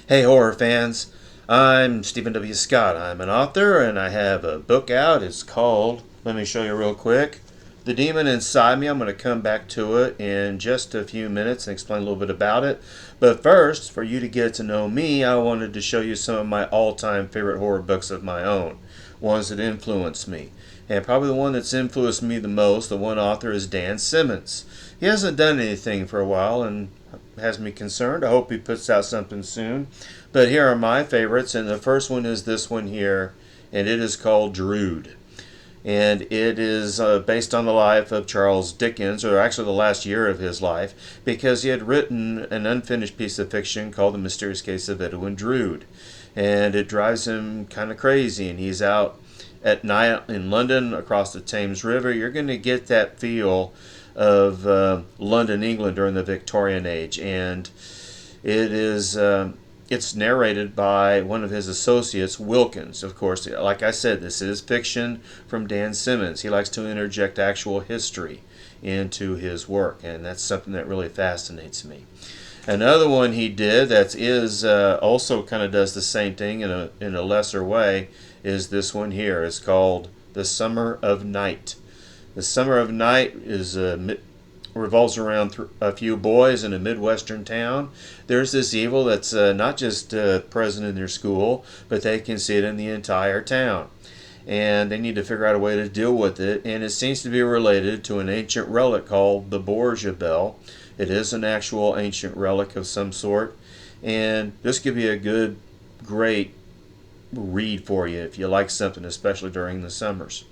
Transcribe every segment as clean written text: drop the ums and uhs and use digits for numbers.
Hey, horror fans. I'm Stephen W. Scott. I'm an author and I have a book out. It's called, let me show you real quick, The Demon Inside Me. I'm going to come back to it in just a few minutes and explain a little bit about it. But first, for you to get to know me, I wanted to show you some of my all time favorite horror books of my own, ones that influenced me. And probably the one that's influenced me the most, the one author, is Dan Simmons. He hasn't done anything for a while and has me concerned. I hope he puts out something soon. But here are my favorites, and the first one is this one here, and it is called Drood. And it is based on the life of Charles Dickens, or actually the last year of his life, because he had written an unfinished piece of fiction called The Mysterious Case of Edwin Drood. And it drives him kind of crazy, and he's out at night in London across the Thames River. You're going to get that feel of London, England during the Victorian age, and it is it's narrated by one of his associates, Wilkins. Of course, like I said, this is fiction from Dan Simmons. He likes to interject actual history into his work, and that's something that really fascinates me. Another one he did that is also kind of does the same thing in a lesser way is this one here. It's called The Summer of Night. The Summer of Night is revolves around a few boys in a Midwestern town. There's this evil that's not just present in their school, but they can see it in the entire town. And they need to figure out a way to deal with it. And it seems to be related to an ancient relic called the Borgia Bell. It is an actual ancient relic of some sort. And this could be a good, great read for you if you like something, especially during the summers.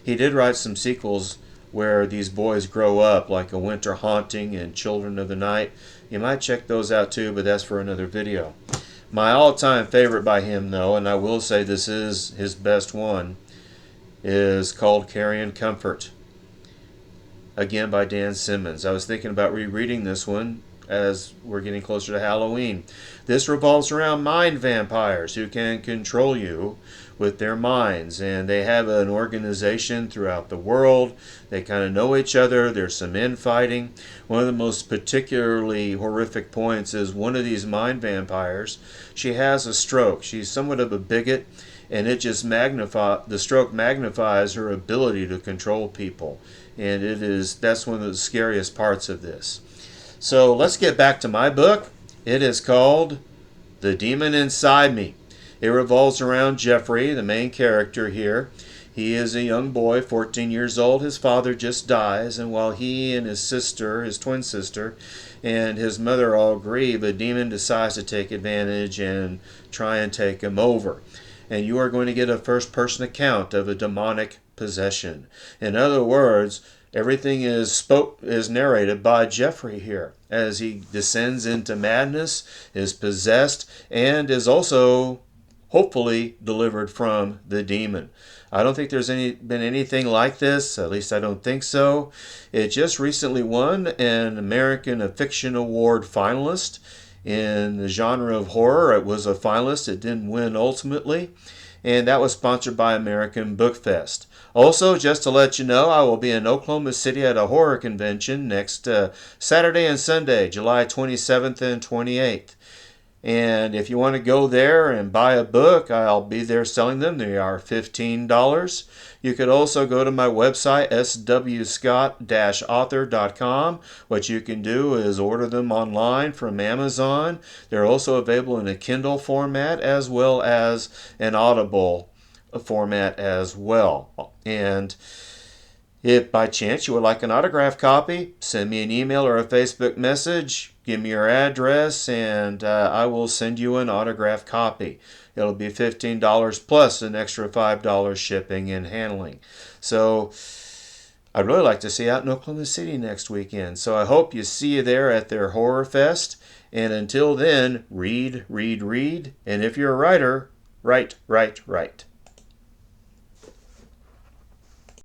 He did write some sequels where these boys grow up, like A Winter Haunting and Children of the Night. You might check those out too, but that's for another video. My all-time favorite by him, though, and I will say this is his best one, is called Carrion Comfort. Again, by Dan Simmons. I was thinking about rereading this one as we're getting closer to Halloween. This revolves around mind vampires who can control you with their minds, and they have an organization throughout the world. They kind of know each other. There's some infighting. One of the most particularly horrific points is one of these mind vampires, she has a stroke. She's somewhat of a bigot, and it just the stroke magnifies her ability to control people, and that's one of the scariest parts of this. So let's get back to my book. It is called The Demon Inside Me. It revolves around Jeffrey, the main character here. He is a young boy, 14 years old. His father just dies, and while he and his sister, his twin sister, and his mother all grieve, a demon decides to take advantage and try and take him over. And you are going to get a first-person account of a demonic possession. In other words, everything is narrated by Jeffrey here as he descends into madness, is possessed, and is also hopefully delivered from the demon. I don't think there's been anything like this, at least I don't think so. It just recently won an American Fiction Award finalist in the genre of horror. It was a finalist. It didn't win ultimately, and that was sponsored by American Book Fest. Also, just to let you know, I will be in Oklahoma City at a horror convention next Saturday and Sunday, July 27th and 28th. And if you want to go there and buy a book, I'll be there selling them. They are $15. You could also go to my website, swscott-author.com. What you can do is order them online from Amazon. They're also available in a Kindle format as well as an Audible format as well. And if by chance you would like an autographed copy, send me an email or a Facebook message. Give me your address, and I will send you an autographed copy. It'll be $15 plus an extra $5 shipping and handling. So I'd really like to see you out in Oklahoma City next weekend. So I hope you see you there at their Horror Fest. And until then, read, read, read. And if you're a writer, write, write, write.